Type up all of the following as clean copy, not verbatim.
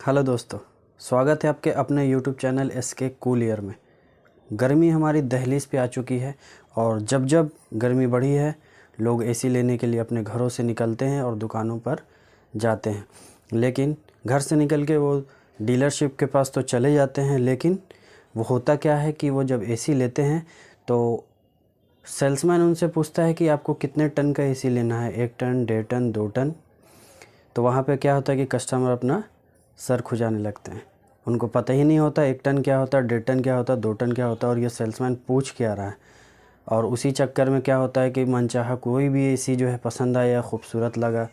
Hello दोस्तों, स्वागत है आपके अपने YouTube channel SK cool air में। गर्मी हमारी दहलीज पे आ चुकी है और जब जब गर्मी बढ़ी है लोग एसी लेने के लिए अपने घरों से निकलते हैं और दुकानों पर जाते हैं। लेकिन घर से निकल के वो डीलरशिप के पास तो चले जाते हैं, लेकिन वो होता क्या है कि वो जब एसी लेते हैं तो सेल्समैन उनसे पूछता है कि आपको कितने टन का एसी लेना है, 1 टन, 1.5 टन, 2 टन। तो वहाँ पे क्या होता है कि कस्टमर अपना सर खुजाने लगते हैं। उनको पता ही नहीं होता 1 टन क्या होता है, 1.5 टन क्या होता है, 2 टन क्या होता है और ये सेल्समैन पूछ के आ रहा है। और उसी चक्कर में क्या होता है कि मनचाहा कोई भी एसी जो है पसंद आया, खूबसूरत लगा,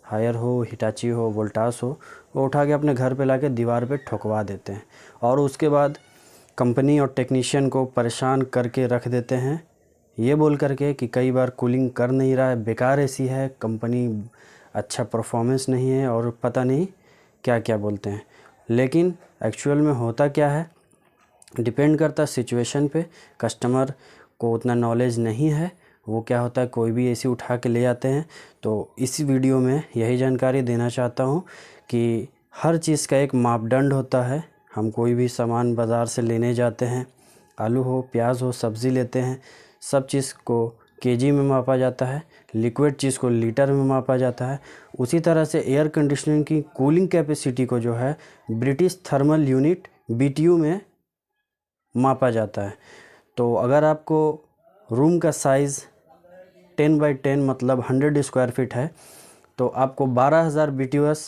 हायर हो, हिटाची हो, वोल्टास हो, वो उठा के अपने घर पे लाके दीवार पे ठुकवा देते हैं और उसके बाद कंपनी और टेक्नीशियन को परेशान करके रख देते हैं, ये बोल करके कि कई बार कूलिंग कर नहीं रहा है, बेकार एसी है, कंपनी अच्छा परफॉर्मेंस नहीं है और पता नहीं क्या क्या बोलते हैं। लेकिन एक्चुअल में होता क्या है, डिपेंड करता है सिचुएशन पे। कस्टमर को उतना नॉलेज नहीं है, वो क्या होता है कोई भी एसी उठा के ले आते हैं। तो इस वीडियो में यही जानकारी देना चाहता हूँ कि हर चीज़ का एक मापदंड होता है। हम कोई भी सामान बाज़ार से लेने जाते हैं, आलू हो, प्याज हो, सब्ज़ी लेते हैं, सब चीज़ को केजी में मापा जाता है, लिक्विड चीज़ को लीटर में मापा जाता है। उसी तरह से एयर कंडीशनिंग की कूलिंग कैपेसिटी को जो है ब्रिटिश थर्मल यूनिट बीटीयू में मापा जाता है। तो अगर आपको रूम का साइज़ 10 बाई 10 मतलब 100 स्क्वायर फीट है तो आपको 12,000 BTUs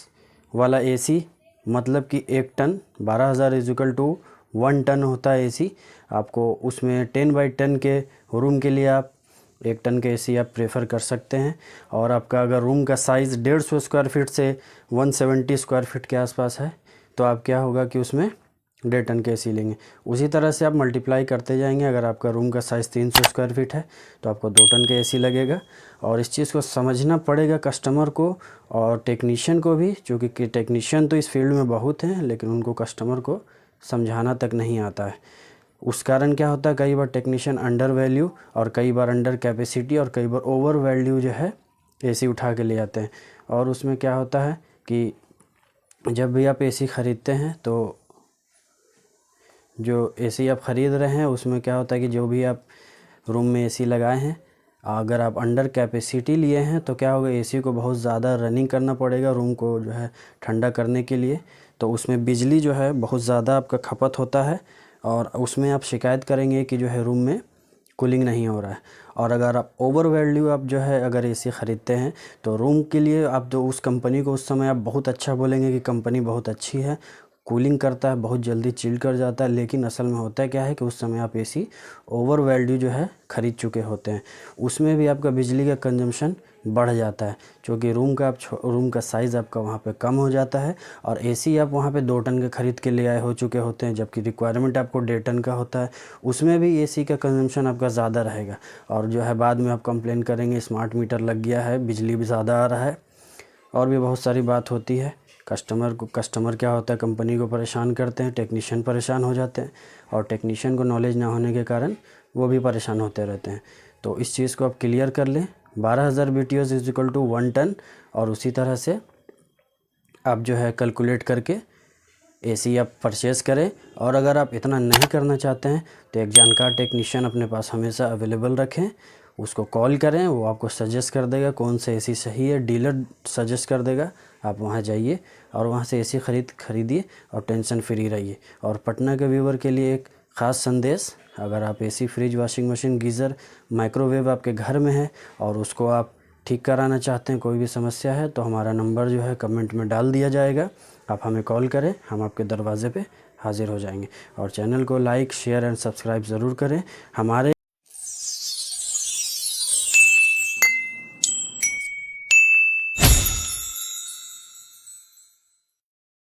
वाला एसी मतलब कि 1 ton, 12,000 is equal to 1 ton होता है एसी। आपको उसमें 10 बाई 10 के रूम के लिए आप 1 टन के एसी आप प्रेफर कर सकते हैं। और आपका अगर रूम का साइज़ 150 स्क्वायर फीट से 170 स्क्वायर फीट के आसपास है तो आप क्या होगा कि उसमें 1.5 टन के एसी लेंगे। उसी तरह से आप मल्टीप्लाई करते जाएंगे। अगर आपका रूम का साइज़ 300 स्क्वायर फीट है तो आपको 2 टन के एसी लगेगा। और इस चीज़ को समझना पड़ेगा कस्टमर को और टेक्नीशियन को भी, क्योंकि टेक्नीशियन तो इस फील्ड में बहुत हैं लेकिन उनको कस्टमर को समझाना तक नहीं आता है। उस कारण क्या होता है, कई बार टेक्नीशियन अंडर वैल्यू और कई बार अंडर कैपेसिटी और कई बार ओवर वैल्यू जो है एसी उठा के ले आते हैं। और उसमें क्या होता है कि जब भी आप एसी ख़रीदते हैं तो जो एसी आप ख़रीद रहे हैं उसमें क्या होता है कि जो भी आप रूम में एसी लगाए हैं, अगर आप अंडर कैपेसिटी लिए हैं तो क्या होगा, एसी को बहुत ज़्यादा रनिंग करना पड़ेगा रूम को जो है ठंडा करने के लिए। तो उसमें बिजली जो है बहुत ज़्यादा आपका खपत होता है और उसमें आप शिकायत करेंगे कि जो है रूम में कूलिंग नहीं हो रहा है। और अगर आप ओवर वैल्यू आप जो है अगर एसी ख़रीदते हैं तो रूम के लिए आप जो उस कंपनी को उस समय आप बहुत अच्छा बोलेंगे कि कंपनी बहुत अच्छी है, कूलिंग करता है, बहुत जल्दी चिल कर जाता है। लेकिन असल में होता है क्या है कि उस समय आप एसी ओवर वैल्यू जो है ख़रीद चुके होते हैं। उसमें भी आपका बिजली का कंजम्पशन बढ़ जाता है, क्योंकि रूम का साइज़ आपका वहाँ पे कम हो जाता है और एसी आप वहाँ पे 2 टन के ख़रीद के ले आए हो चुके होते हैं, जबकि रिक्वायरमेंट आपको 1.5 टन का होता है। उसमें भी एसी का कंजम्पशन आपका ज़्यादा रहेगा और जो है बाद में आप कंप्लेन करेंगे स्मार्ट मीटर लग गया है, बिजली भी ज़्यादा आ रहा है और भी बहुत सारी बात होती है। कस्टमर क्या होता है, कंपनी को परेशान करते हैं, टेक्नीशियन परेशान हो जाते हैं और टेक्नीशियन को नॉलेज ना होने के कारण वो भी परेशान होते रहते हैं। तो इस चीज़ को आप क्लियर कर लें, 12,000 BTUs is equal to 1 ton. और उसी तरह से आप जो है कैलकुलेट करके एसी आप परचेज़ करें। और अगर आप इतना नहीं करना चाहते हैं तो एक जानकार टेक्नीशियन अपने पास हमेशा अवेलेबल रखें, उसको कॉल करें, वो आपको सजेस्ट कर देगा कौन सा एसी सही है, डीलर सजेस्ट कर देगा। आप वहाँ जाइए और वहाँ से एसी खरीदिए और टेंशन फ्री रहिए। और पटना के व्यूवर के लिए एक ख़ास संदेश, अगर आप AC, fridge, washing machine, geyser, microwave आपके घर में है और उसको आप ठीक कराना चाहते हैं, कोई भी समस्या है तो हमारा नंबर जो है कमेंट में डाल दिया जाएगा। आप हमें कॉल करें, हम आपके दरवाज़े पे हाज़िर हो जाएंगे। और चैनल को लाइक, शेयर एंड सब्सक्राइब ज़रूर करें। हमारे